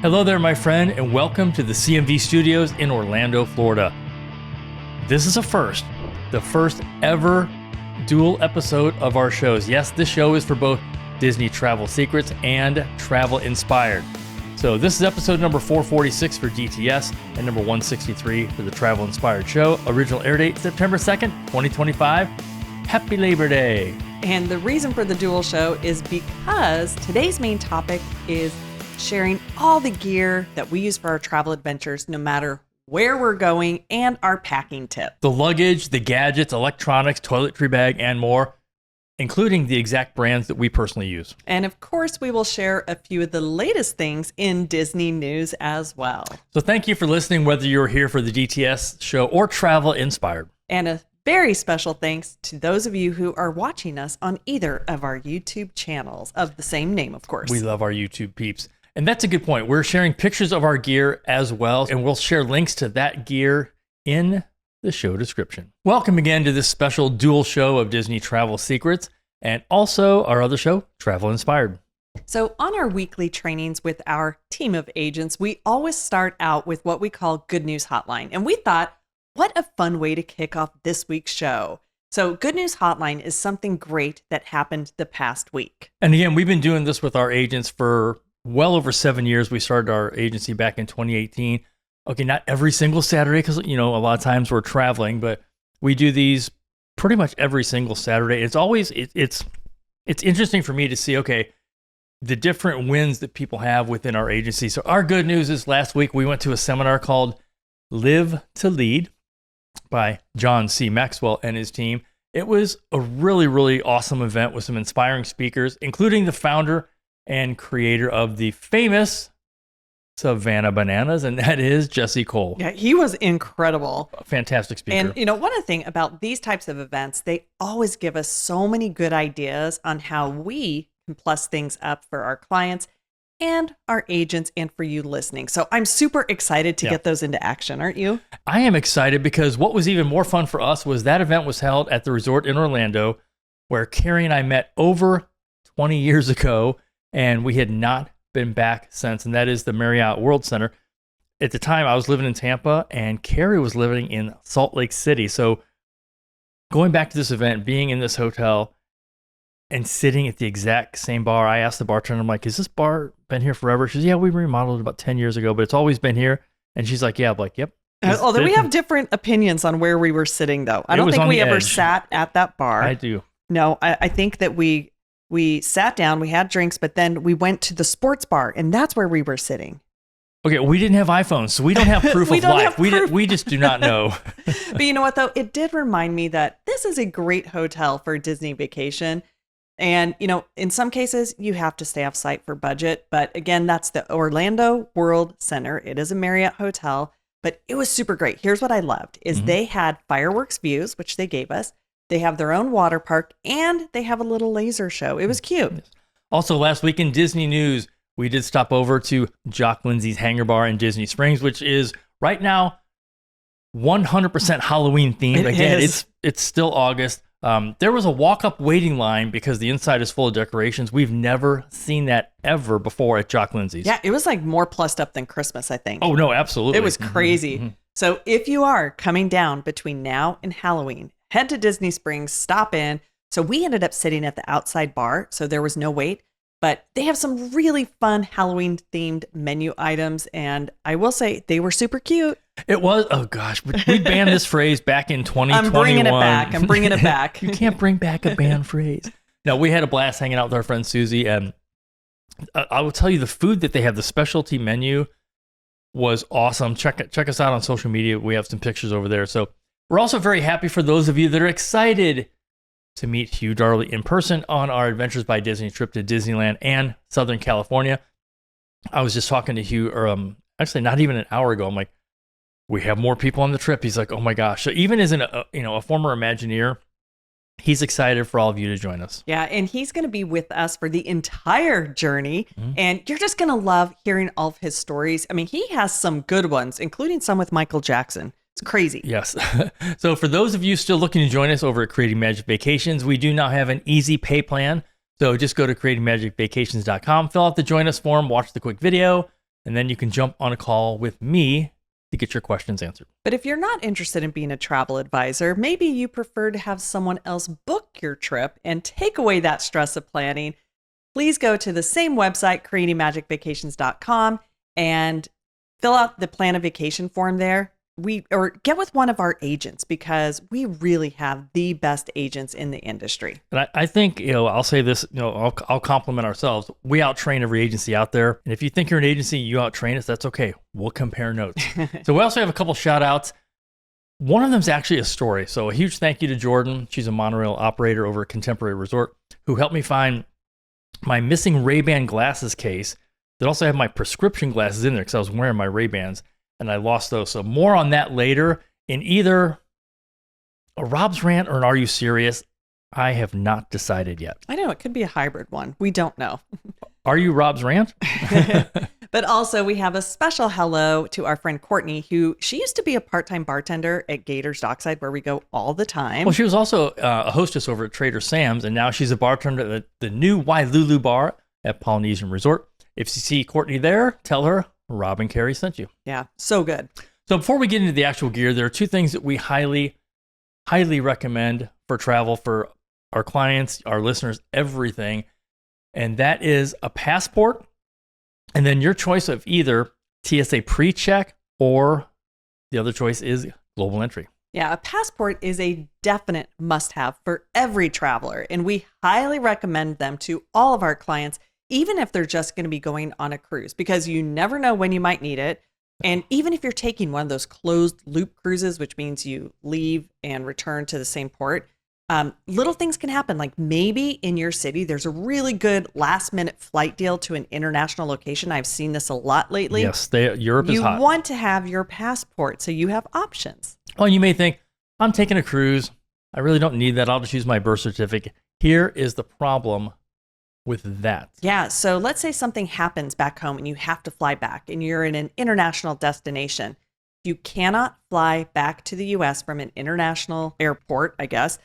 Hello there, my friend, and welcome to the CMV Studios in Orlando, Florida. This is the first ever dual episode of our shows. Yes, this show is for both Disney Travel Secrets and Travel Inspired. So this is episode number 446 for DTS and number 163 for the Travel Inspired show. Original air date September 2nd, 2025. Happy Labor Day. And the reason for the dual show is because today's main topic is sharing all the gear that we use for our travel adventures, no matter where we're going, and our packing tip. The luggage, the gadgets, electronics, toiletry bag, and more, including the exact brands that we personally use. And of course, we will share a few of the latest things in Disney news as well. So thank you for listening, whether you're here for the DTS show or Travel Inspired. And a very special thanks to those of you who are watching us on either of our YouTube channels of the same name, of course. We love our YouTube peeps. And that's a good point. We're sharing pictures of our gear as well, and we'll share links to that gear in the show description. Welcome again to this special dual show of Disney Travel Secrets, and also our other show, Travel Inspired. So on our weekly trainings with our team of agents, we always start out with what we call Good News Hotline. And we thought, what a fun way to kick off this week's show. So Good News Hotline is something great that happened the past week. And again, we've been doing this with our agents for well over 7 years. We started our agency back in 2018. Okay, not every single Saturday because, a lot of times we're traveling, but we do these pretty much every single Saturday. It's always, it's interesting for me to see, okay, the different wins that people have within our agency. So our good news is last week we went to a seminar called Live to Lead by John C. Maxwell and his team. It was a really, really awesome event with some inspiring speakers, including the founder and creator of the famous Savannah Bananas, and that is Jesse Cole. Yeah, he was incredible. A fantastic speaker. And one of the things about these types of events, they always give us so many good ideas on how we can plus things up for our clients and our agents and for you listening. So I'm super excited to get those into action, aren't you? I am excited because what was even more fun for us was that event was held at the resort in Orlando, where Carrie and I met over 20 years ago, and we had not been back since, and that is the Marriott World Center. At the time, I was living in Tampa, and Carrie was living in Salt Lake City. So going back to this event, being in this hotel, and sitting at the exact same bar, I asked the bartender, I'm like, has this bar been here forever? She says, yeah, we remodeled it about 10 years ago, but it's always been here. And she's like, yeah. I'm like, yep. Although we have different opinions on where we were sitting, though. I don't think we ever sat at that bar. I do. No, I think that we sat down, we had drinks, but then we went to the sports bar, and that's where we were sitting. Okay, we didn't have iPhones, so we don't have proof of life. We just do not know. But you know what, though? It did remind me that this is a great hotel for a Disney vacation. And, in some cases, you have to stay off site for budget. But again, that's the Orlando World Center. It is a Marriott hotel, but it was super great. Here's what I loved is they had fireworks views, which they gave us. They have their own water park, and they have a little laser show. It was cute. Also, last week in Disney news, we did stop over to Jock Lindsay's Hangar Bar in Disney Springs, which is right now 100% Halloween themed. Again, it's still August. There was a walk-up waiting line because the inside is full of decorations. We've never seen that ever before at Jock Lindsay's. Yeah, it was like more plussed up than Christmas, I think. Oh, no, absolutely. It was crazy. So if you are coming down between now and Halloween, head to Disney Springs, stop in. So we ended up sitting at the outside bar, so there was no wait. But they have some really fun Halloween-themed menu items, and I will say they were super cute. It was, oh gosh, we banned this phrase back in 2021. I'm bringing it back. You can't bring back a banned phrase. No, we had a blast hanging out with our friend Susie, and I will tell you the food that they have, the specialty menu was awesome. Check us out on social media. We have some pictures over there. So we're also very happy for those of you that are excited to meet Hugh Darley in person on our Adventures by Disney trip to Disneyland and Southern California. I was just talking to Hugh, actually not even an hour ago. I'm like, we have more people on the trip. He's like, oh my gosh. So even as a former Imagineer, he's excited for all of you to join us. Yeah, and he's going to be with us for the entire journey, and you're just going to love hearing all of his stories. I mean, he has some good ones, including some with Michael Jackson. It's crazy. Yes. So for those of you still looking to join us over at Creating Magic Vacations, we do now have an easy pay plan. So just go to creatingmagicvacations.com, fill out the join us form, watch the quick video, and then you can jump on a call with me to get your questions answered. But if you're not interested in being a travel advisor, maybe you prefer to have someone else book your trip and take away that stress of planning, please go to the same website, creatingmagicvacations.com, and fill out the plan a vacation form there. Or get with one of our agents, because we really have the best agents in the industry. And I think, I'll say this, I'll compliment ourselves. We out-train every agency out there. And if you think you're an agency, you out-train us, that's okay. We'll compare notes. So we also have a couple shout outs. One of them is actually a story. So a huge thank you to Jordan. She's a monorail operator over at Contemporary Resort, who helped me find my missing Ray-Ban glasses case that also had my prescription glasses in there because I was wearing my Ray-Bans. And I lost those. So more on that later in either a Rob's rant or an Are You Serious? I have not decided yet. I know, it could be a hybrid one. We don't know. Are you Rob's rant? But also we have a special hello to our friend Courtney, who she used to be a part-time bartender at Gators Dockside, where we go all the time. Well, she was also a hostess over at Trader Sam's, and now she's a bartender at the new Wailulu bar at Polynesian Resort. If you see Courtney there, tell her Rob and Carrie sent you. Yeah, so good. So before we get into the actual gear, there are two things that we highly, highly recommend for travel for our clients, our listeners, everything. And that is a passport, and then your choice of either TSA PreCheck or the other choice is global entry. Yeah, a passport is a definite must-have for every traveler, and we highly recommend them to all of our clients, even if they're just going to be going on a cruise, because you never know when you might need it. And even if you're taking one of those closed loop cruises, which means you leave and return to the same port, little things can happen. Like maybe in your city, there's a really good last minute flight deal to an international location. I've seen this a lot lately. Yes, Europe is hot. You want to have your passport so you have options. Well, you may think, I'm taking a cruise. I really don't need that. I'll just use my birth certificate. Here is the problem with that. Yeah. So let's say something happens back home and you have to fly back and you're in an international destination. You cannot fly back to the US from an international airport, I guess,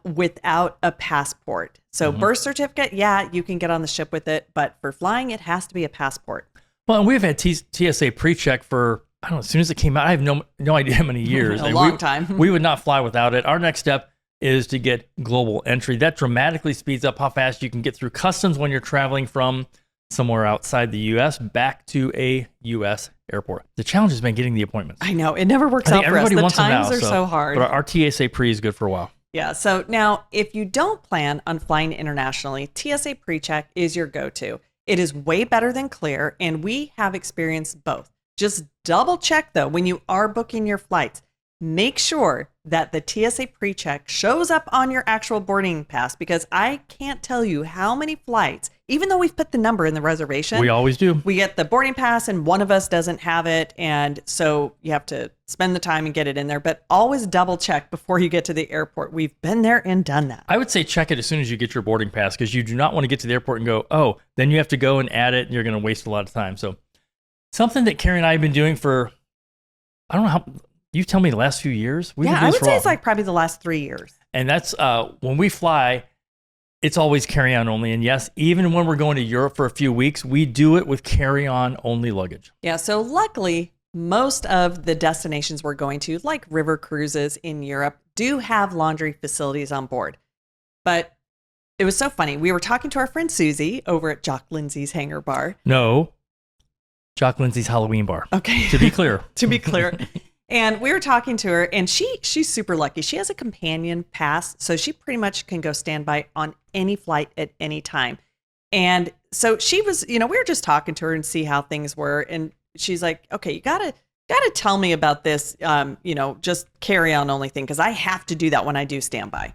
without a passport. So birth certificate, yeah, you can get on the ship with it, but for flying, it has to be a passport. Well, and we've had TSA PreCheck for, I don't know, as soon as it came out, I have no idea how many years. A long time. We would not fly without it. Our next step is to get global entry. That dramatically speeds up how fast you can get through customs when you're traveling from somewhere outside the U.S. back to a U.S. airport. The challenge has been getting the appointments. I know. It never works out for us. The times are so hard. But our TSA Pre is good for a while. Yeah. So now, if you don't plan on flying internationally, TSA PreCheck is your go-to. It is way better than Clear, and we have experienced both. Just double check, though, when you are booking your flights. Make sure that the TSA PreCheck shows up on your actual boarding pass, because I can't tell you how many flights, even though we've put the number in the reservation. We always do. We get the boarding pass and one of us doesn't have it. And so you have to spend the time and get it in there. But always double check before you get to the airport. We've been there and done that. I would say check it as soon as you get your boarding pass, because you do not want to get to the airport and go, oh, then you have to go and add it and you're going to waste a lot of time. So something that Carrie and I have been doing for, I don't know how... You tell me the last few years? I would say it's like probably the last 3 years. And that's when we fly, it's always carry-on only. And yes, even when we're going to Europe for a few weeks, we do it with carry-on only luggage. Yeah, so luckily, most of the destinations we're going to, like river cruises in Europe, do have laundry facilities on board. But it was so funny. We were talking to our friend Susie over at Jock Lindsay's Hangar Bar. No, Jock Lindsay's Halloween Bar. Okay. To be clear. To be clear. And we were talking to her, and she's super lucky. She has a companion pass, so she pretty much can go standby on any flight at any time. And so she was, we were just talking to her and see how things were. And she's like, okay, you gotta tell me about this, just carry on only thing, because I have to do that when I do standby.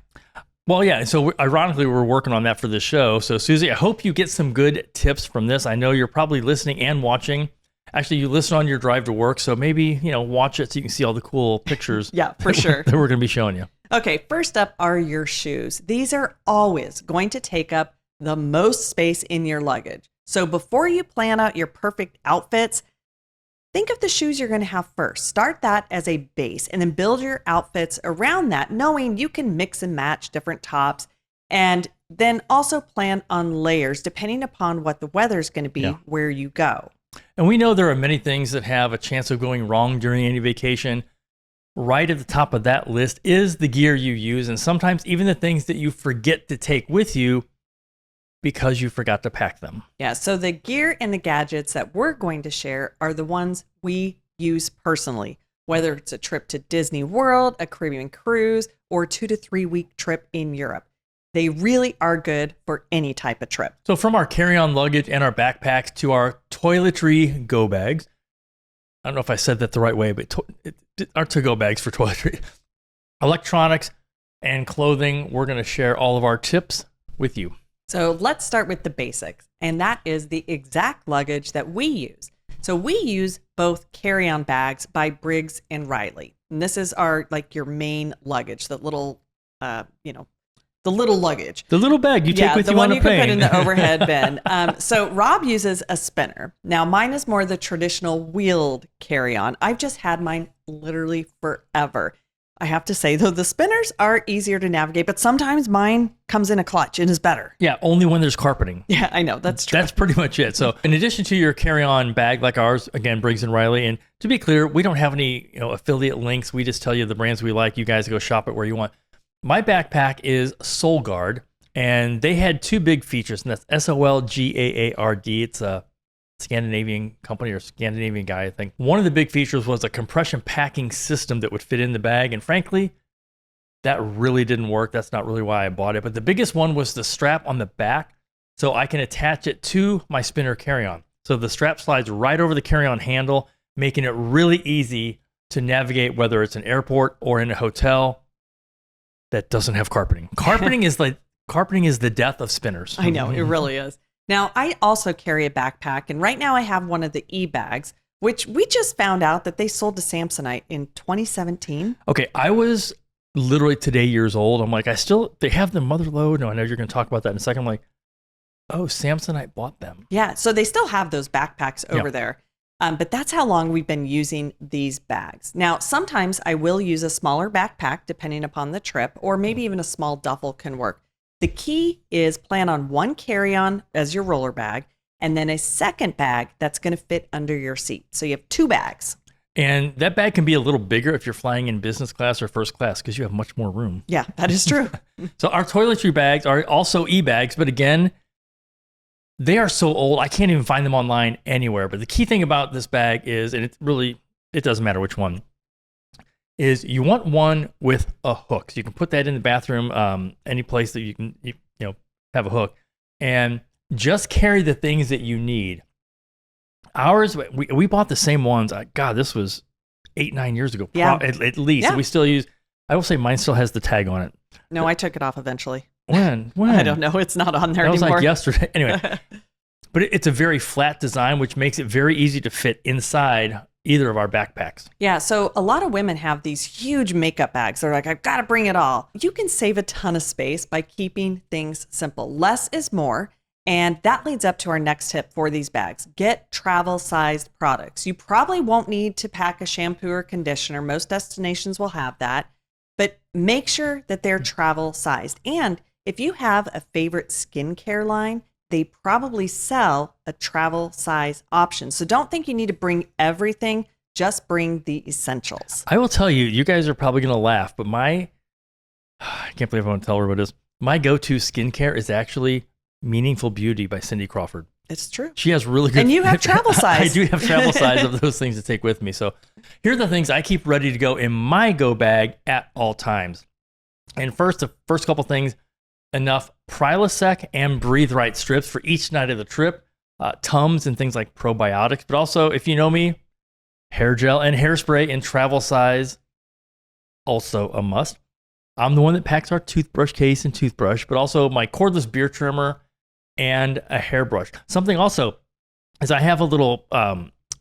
Well, yeah. So ironically, we're working on that for the show. So Susie, I hope you get some good tips from this. I know you're probably listening and watching. Actually, you listen on your drive to work, so maybe, watch it so you can see all the cool pictures. Yeah, for sure. That we're going to be showing you. Okay, first up are your shoes. These are always going to take up the most space in your luggage. So before you plan out your perfect outfits, think of the shoes you're going to have first. Start that as a base and then build your outfits around that, knowing you can mix and match different tops. And then also plan on layers depending upon what the weather's going to be where you go. And we know there are many things that have a chance of going wrong during any vacation. Right at the top of that list is the gear you use, and sometimes even the things that you forget to take with you because you forgot to pack them. Yeah, so the gear and the gadgets that we're going to share are the ones we use personally, whether it's a trip to Disney World, a Caribbean cruise, or a 2 to 3 week trip in Europe. They really are good for any type of trip. So from our carry-on luggage and our backpacks to our toiletry go bags, I don't know if I said that the right way, but our to-go bags for toiletry, electronics, and clothing, we're going to share all of our tips with you. So let's start with the basics, and that is the exact luggage that we use. So we use both carry-on bags by Briggs and Riley. And this is your main luggage, the little, the little luggage. The little bag you take with you on a plane. The one you can put in the overhead bin. So Rob uses a spinner. Now mine is more the traditional wheeled carry-on. I've just had mine literally forever. I have to say, though, the spinners are easier to navigate, but sometimes mine comes in a clutch and is better. Yeah, only when there's carpeting. Yeah, I know. That's true. That's pretty much it. So in addition to your carry-on bag like ours, again, Briggs & Riley, and to be clear, we don't have any affiliate links. We just tell you the brands we like. You guys go shop it where you want. My backpack is SolGuard, and they had two big features, and that's SolGaard. It's a Scandinavian company or Scandinavian guy, I think. One of the big features was a compression packing system that would fit in the bag, and frankly, that really didn't work. That's not really why I bought it. But the biggest one was the strap on the back, so I can attach it to my spinner carry-on. So the strap slides right over the carry-on handle, making it really easy to navigate whether it's an airport or in a hotel that doesn't have carpeting. Carpeting is the death of spinners. I know, it really is. Now, I also carry a backpack, and right now I have one of the e-bags, which we just found out that they sold to Samsonite in 2017. Okay, I was literally today years old. I'm like, they have the mother load. No, I know you're going to talk about that in a second. I'm like, oh, Samsonite bought them. Yeah, so they still have those backpacks over there. But that's how long we've been using these bags. Now, sometimes I will use a smaller backpack depending upon the trip, or maybe even a small duffel can work. The key is plan on one carry-on as your roller bag, and then a second bag that's going to fit under your seat. So you have two bags. And that bag can be a little bigger if you're flying in business class or first class because you have much more room. Yeah, that is true. So our toiletry bags are also e-bags, but again, they are so old, I can't even find them online anywhere. But the key thing about this bag is, and it doesn't matter which one, is you want one with a hook. So you can put that in the bathroom, any place that you can have a hook, and just carry the things that you need. Ours, we bought the same ones. God, this was 8-9 years ago, at least. Yeah. We still use, I will say mine still has the tag on it. No, I took it off eventually. When? I don't know. It's not on there that anymore. Was like yesterday. Anyway, but it's a very flat design, which makes it very easy to fit inside either of our backpacks. Yeah. So a lot of women have these huge makeup bags. They're like, I've got to bring it all. You can save a ton of space by keeping things simple. Less is more. And that leads up to our next tip for these bags. Get travel-sized products. You probably won't need to pack a shampoo or conditioner. Most destinations will have that. But make sure that they're travel-sized. And if you have a favorite skincare line, they probably sell a travel size option. So don't think you need to bring everything, just bring the essentials. I will tell you, you guys are probably going to laugh, but I can't believe I want to tell her what it is. My go-to skincare is actually Meaningful Beauty by Cindy Crawford. It's true. She has really good. And you have travel size. I do have travel size of those things to take with me. So here are the things I keep ready to go in my go bag at all times. And the first couple things, enough Prilosec and Breathe Right strips for each night of the trip, Tums and things like probiotics, but also, if you know me, hair gel and hairspray in travel size, also a must. I'm the one that packs our toothbrush case and toothbrush, but also my cordless beard trimmer and a hairbrush. Something also is I have a little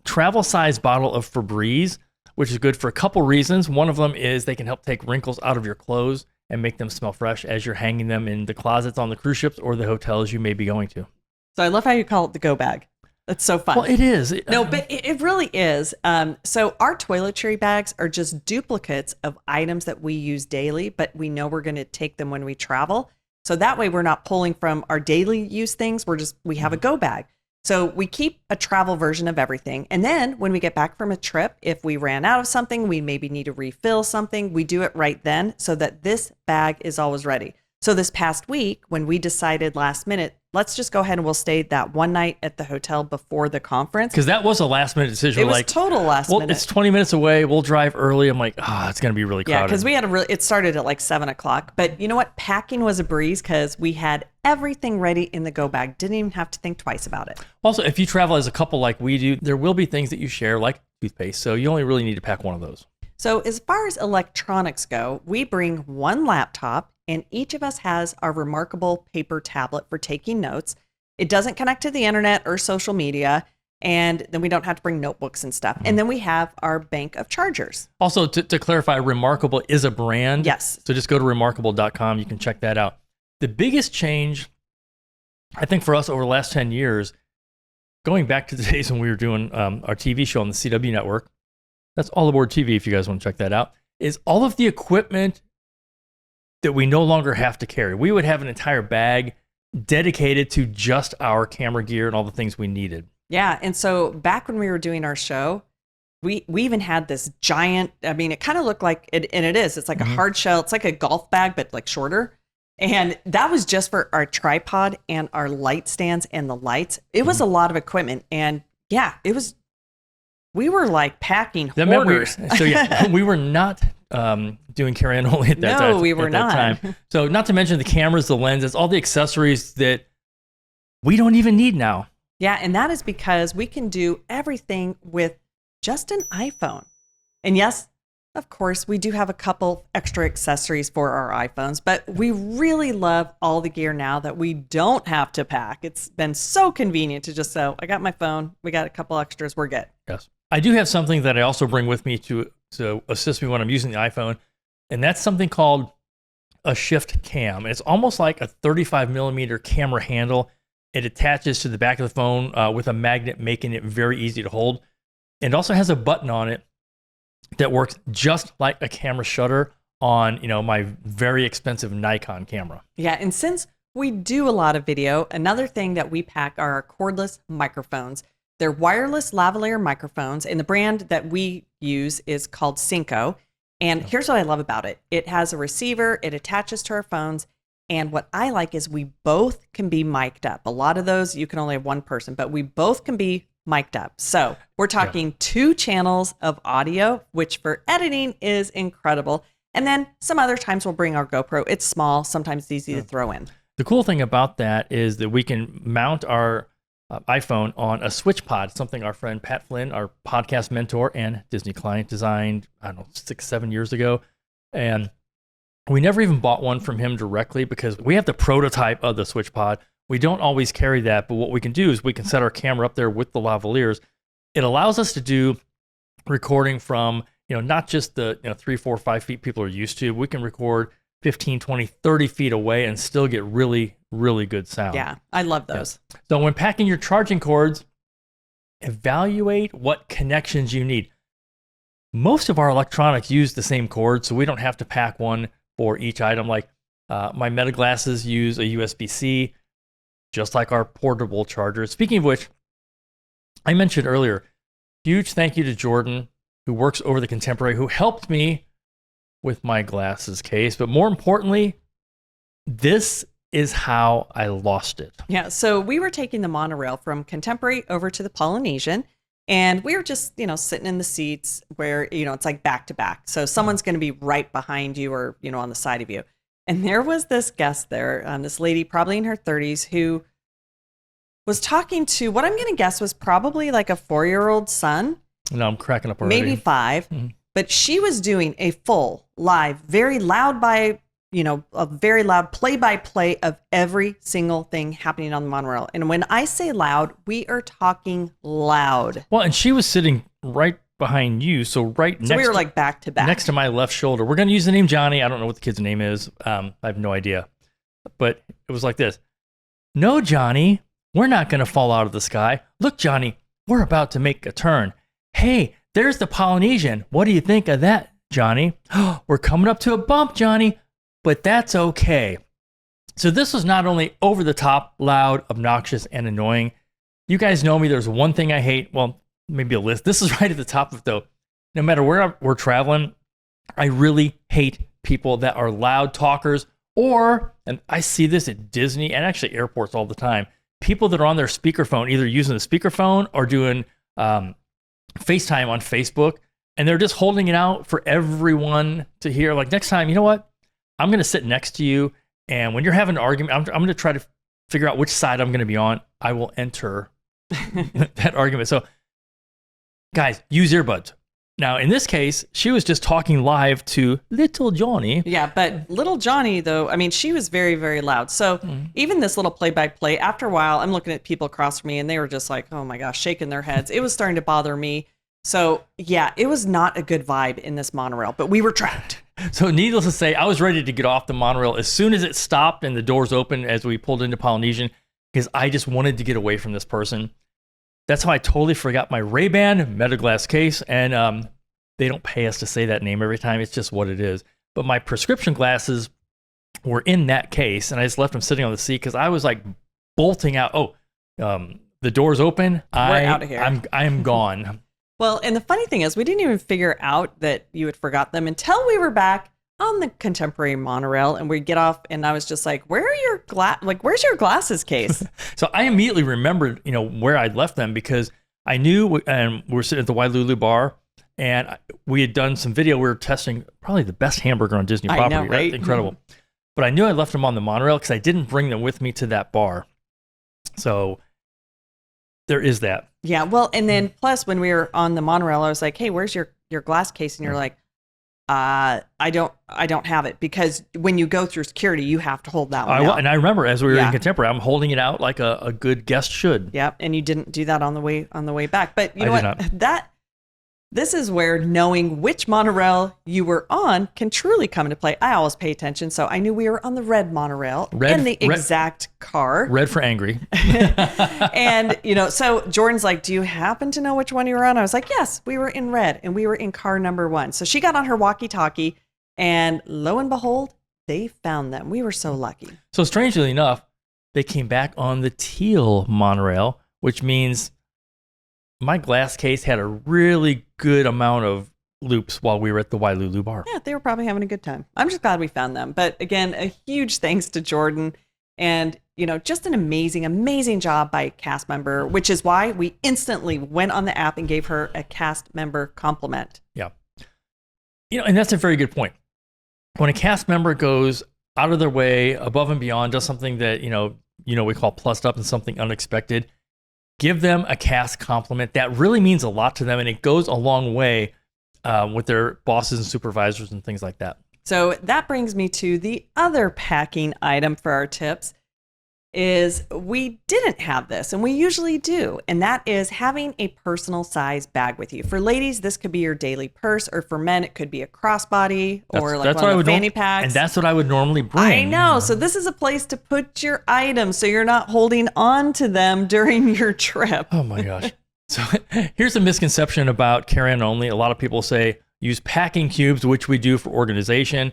travel size bottle of Febreze, which is good for a couple reasons. One of them is they can help take wrinkles out of your clothes and make them smell fresh as you're hanging them in the closets on the cruise ships or the hotels you may be going to. So I love how you call it the go bag. That's so fun. Well, it is. But it really is. So our toiletry bags are just duplicates of items that we use daily, but we know we're going to take them when we travel. So that way we're not pulling from our daily use things. We have a go bag. So we keep a travel version of everything. And then when we get back from a trip, if we ran out of something, we maybe need to refill something, we do it right then so that this bag is always ready. So this past week, when we decided last minute, let's just go ahead and we'll stay that one night at the hotel before the conference. Because that was a last minute decision. It was total last minute. It's 20 minutes away. We'll drive early. I'm like, it's going to be really crowded. Yeah, because we had it started at like 7 o'clock. But you know what? Packing was a breeze because we had everything ready in the go bag. Didn't even have to think twice about it. Also, if you travel as a couple like we do, there will be things that you share like toothpaste. So you only really need to pack one of those. So as far as electronics go, we bring one laptop and each of us has our remarkable paper tablet for taking notes. It doesn't connect to the internet or social media, and then we don't have to bring notebooks and stuff. And then we have our bank of chargers. Also, to clarify, Remarkable is a brand. Yes. So just go to remarkable.com. You can check that out. The biggest change, I think, for us over the last 10 years, going back to the days when we were doing our TV show on the CW network, that's All Aboard TV if you guys want to check that out, is all of the equipment that we no longer have to carry. We would have an entire bag dedicated to just our camera gear and all the things we needed. Yeah. And so back when we were doing our show, we even had this giant, I mean, it kind of looked like it, and it is. It's like a hard shell. It's like a golf bag, but like shorter. And that was just for our tripod and our light stands and the lights. It was a lot of equipment. And yeah, we were like packing hoarders. We were not doing carry-on only at that time. No, we were not. So not to mention the cameras, the lenses, all the accessories that we don't even need now. Yeah, and that is because we can do everything with just an iPhone. And yes, of course, we do have a couple extra accessories for our iPhones, but we really love all the gear now that we don't have to pack. It's been so convenient to just say, I got my phone, we got a couple extras, we're good. Yes. I do have something that I also bring with me to assist me when I'm using the iPhone, and that's something called a shift cam. And it's almost like a 35 millimeter camera handle. It attaches to the back of the phone with a magnet, making it very easy to hold. And it also has a button on it that works just like a camera shutter on, my very expensive Nikon camera. Yeah, and since we do a lot of video, another thing that we pack are our cordless microphones. They're wireless lavalier microphones, and the brand that we use is called Synco. And here's what I love about it. It has a receiver, it attaches to our phones, and what I like is we both can be mic'd up. A lot of those, you can only have one person, but we both can be mic'd up. So we're talking 2 channels of audio, which for editing is incredible. And then some other times we'll bring our GoPro. It's small, sometimes it's easy to throw in. The cool thing about that is that we can mount our iPhone on a switch pod, something our friend Pat Flynn, our podcast mentor and Disney client, designed, 6-7 years ago. And we never even bought one from him directly because we have the prototype of the switch pod. We don't always carry that, but what we can do is we can set our camera up there with the lavaliers. It allows us to do recording from, not just the 3, 4, 5 feet people are used to. We can record 15, 20, 30 feet away and still get really, really good sound. Yeah, I love those. Yeah. So when packing your charging cords, evaluate what connections you need. Most of our electronics use the same cord, so we don't have to pack one for each item. Like my Meta glasses use a USB-C, just like our portable chargers. Speaking of which, I mentioned earlier, huge thank you to Jordan, who works over the Contemporary, who helped me with my glasses case. But more importantly, this is how I lost it. Yeah, so we were taking the monorail from Contemporary over to the Polynesian, and we were just, sitting in the seats where, it's like back to back. So someone's going to be right behind you or, on the side of you. And there was this guest there, this lady probably in her 30s, who was talking to what I'm going to guess was probably like a 4-year-old son. No, I'm cracking up already. Maybe 5. Mm-hmm. But she was doing a full live, very loud a very loud play-by-play of every single thing happening on the monorail. And when I say loud, we are talking loud. Well, and she was sitting right behind you, so next. So we were like back to back. Next to my left shoulder. We're going to use the name Johnny. I don't know what the kid's name is. I have no idea. But it was like this. No, Johnny, we're not going to fall out of the sky. Look, Johnny, we're about to make a turn. Hey, there's the Polynesian. What do you think of that, Johnny? We're coming up to a bump, Johnny, but that's okay. So this was not only over the top, loud, obnoxious, and annoying. You guys know me. There's one thing I hate. Well, maybe a list. This is right at the top of it, though. No matter where we're traveling, I really hate people that are loud talkers, and I see this at Disney and actually airports all the time, people that are on their speakerphone, either using the speakerphone or doing FaceTime on Facebook, and they're just holding it out for everyone to hear. Like, next time, you know what? I'm going to sit next to you, and when you're having an argument, I'm going to try to figure out which side I'm going to be on. I will enter that argument. So, guys, use earbuds. Now, in this case, she was just talking live to little Johnny. Yeah, but little Johnny, though, I mean, she was very, very loud. So even this little play-by-play, after a while, I'm looking at people across from me, and they were just like, oh my gosh, shaking their heads. It was starting to bother me. So, yeah, it was not a good vibe in this monorail, but we were trapped. So needless to say, I was ready to get off the monorail as soon as it stopped and the doors opened as we pulled into Polynesian, because I just wanted to get away from this person. That's how I totally forgot my Ray-Ban Meta Glass case, and they don't pay us to say that name every time. It's just what it is. But my prescription glasses were in that case, and I just left them sitting on the seat because I was like bolting out. The door's open. We're out of here. I'm gone. Well, and the funny thing is, we didn't even figure out that you had forgot them until we were back on the contemporary monorail, and we get off, and I was just like, "Where are your where's your glasses case?" So I immediately remembered, where I'd left them because I knew, and we were sitting at the Wailulu bar, and we had done some video. We were testing probably the best hamburger on Disney property. I know, right? Incredible. But I knew I left them on the monorail because I didn't bring them with me to that bar. So there is that. Yeah, well, and then plus when we were on the monorail, I was like, "Hey, where's your glass case?" And you're like, I don't have it, because when you go through security, you have to hold that one out. And I remember as we were in Contemporary, I'm holding it out like a good guest should. Yep, and you didn't do that on the way back. But you know what? This is where knowing which monorail you were on can truly come into play. I always pay attention, so I knew we were on the red monorail in the exact car. Red for angry. And, so Jordan's like, do you happen to know which one you were on? I was like, yes, we were in red, and we were in car number 1. So she got on her walkie-talkie, and lo and behold, they found them. We were so lucky. So strangely enough, they came back on the teal monorail, which means my glass case had a really good amount of loops while we were at the Wailulu bar. Yeah, they were probably having a good time. I'm just glad we found them. But again, a huge thanks to Jordan, and, just an amazing, amazing job by a cast member, which is why we instantly went on the app and gave her a cast member compliment. Yeah. And that's a very good point. When a cast member goes out of their way, above and beyond, does something that, we call plussed up and something unexpected, give them a cast compliment. That really means a lot to them, and it goes a long way with their bosses and supervisors and things like that. So that brings me to the other packing item for our tips. Is we didn't have this, and we usually do, and that is having a personal size bag with you. For ladies, this could be your daily purse, or for men, it could be a crossbody or like one of the fanny packs. And that's what I would normally bring. I know. So this is a place to put your items so you're not holding on to them during your trip. Oh my gosh. So here's a misconception about carry-on only. A lot of people say use packing cubes, which we do for organization,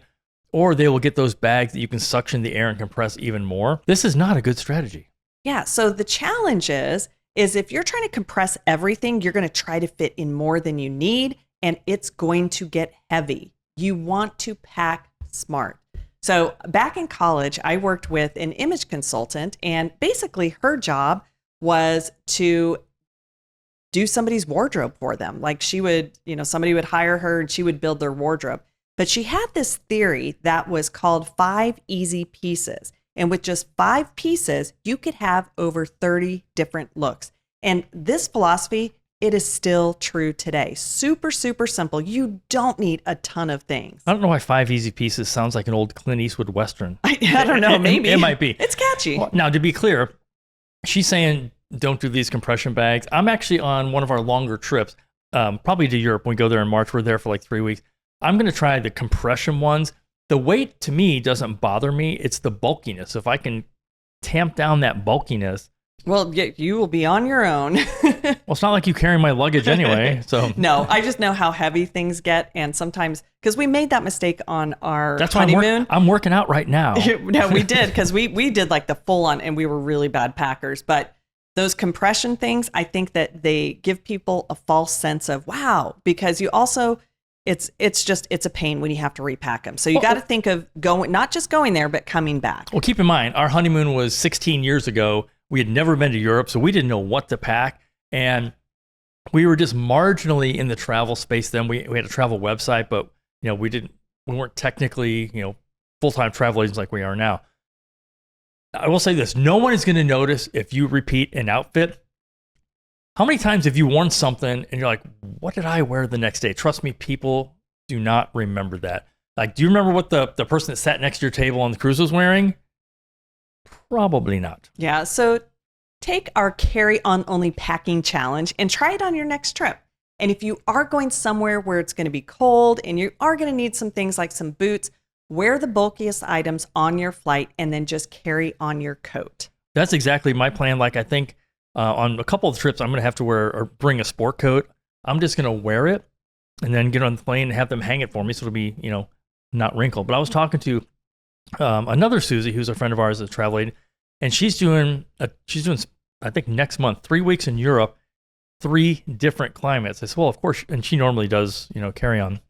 or they will get those bags that you can suction the air and compress even more. This is not a good strategy. Yeah. So the challenge is if you're trying to compress everything, you're going to try to fit in more than you need, and it's going to get heavy. You want to pack smart. So back in college, I worked with an image consultant, and basically her job was to do somebody's wardrobe for them. Like she would, somebody would hire her and she would build their wardrobe. But she had this theory that was called 5 easy pieces. And with just 5 pieces, you could have over 30 different looks. And this philosophy, it is still true today. Super, super simple. You don't need a ton of things. I don't know why 5 easy pieces sounds like an old Clint Eastwood Western. I don't know, maybe. It might be. It's catchy. Well, now, to be clear, she's saying don't do these compression bags. I'm actually on one of our longer trips, probably to Europe. When we go there in March, we're there for like 3 weeks. I'm going to try the compression ones. The weight to me doesn't bother me. It's the bulkiness. If I can tamp down that bulkiness. Well, you will be on your own. Well, it's not like you carry my luggage anyway. So no, I just know how heavy things get. And sometimes, because we made that mistake on our That's honeymoon. Why I'm working out right now. No, we did, because we did like the full on, and we were really bad packers. But Those compression things, I think that they give people a false sense of wow, because you also it's a pain when you have to repack them. So you got to think of not just going there, but coming back. Well, keep in mind, our honeymoon was 16 years ago. We had never been to Europe, so we didn't know what to pack. And we were just marginally in the travel space then. We had a travel website, but we weren't technically, full-time travel agents like we are now. I will say this, no one is going to notice if you repeat an outfit. How many times have you worn something and you're like, what did I wear the next day? Trust me, people do not remember that. Like, do you remember what the person that sat next to your table on the cruise was wearing? Probably not. Yeah, so take our carry-on only packing challenge and try it on your next trip. And if you are going somewhere where it's going to be cold and you are going to need some things like some boots, wear the bulkiest items on your flight and then just carry on your coat. That's exactly my plan. Like, I think on a couple of trips, I'm going to have to wear or bring a sport coat. I'm just going to wear it and then get on the plane and have them hang it for me so it'll be, not wrinkled. But I was talking to another Susie, who's a friend of ours, a travel agent, and she's doing, I think next month, 3 weeks in Europe, 3 different climates. I said, well, of course, and she normally does, carry on.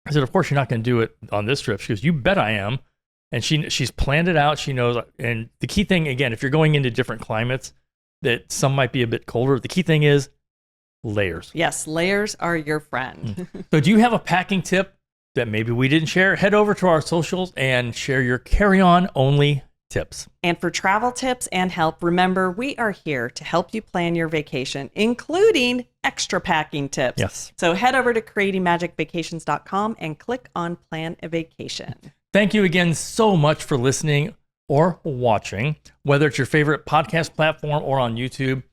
I said, of course, you're not going to do it on this trip. She goes, you bet I am. And she's planned it out. She knows. And the key thing, again, if you're going into different climates, that some might be a bit colder, the key thing is layers. Yes, layers are your friend. So do you have a packing tip that maybe we didn't share? Head over to our socials and share your carry-on only tips. And for travel tips and help, remember, we are here to help you plan your vacation, including extra packing tips. Yes. So head over to creatingmagicvacations.com and click on Plan a Vacation. Thank you again so much for listening or watching, whether it's your favorite podcast platform or on YouTube.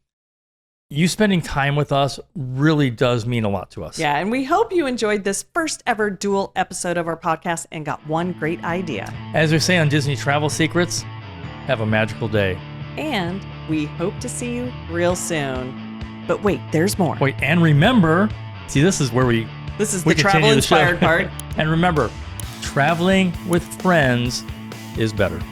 You spending time with us really does mean a lot to us. Yeah, and we hope you enjoyed this first ever dual episode of our podcast and got one great idea. As we say on Disney Travel Secrets, have a magical day. And we hope to see you real soon. But wait, there's more. Wait, and remember, see, this is the travel inspired part. And remember, traveling with friends is better.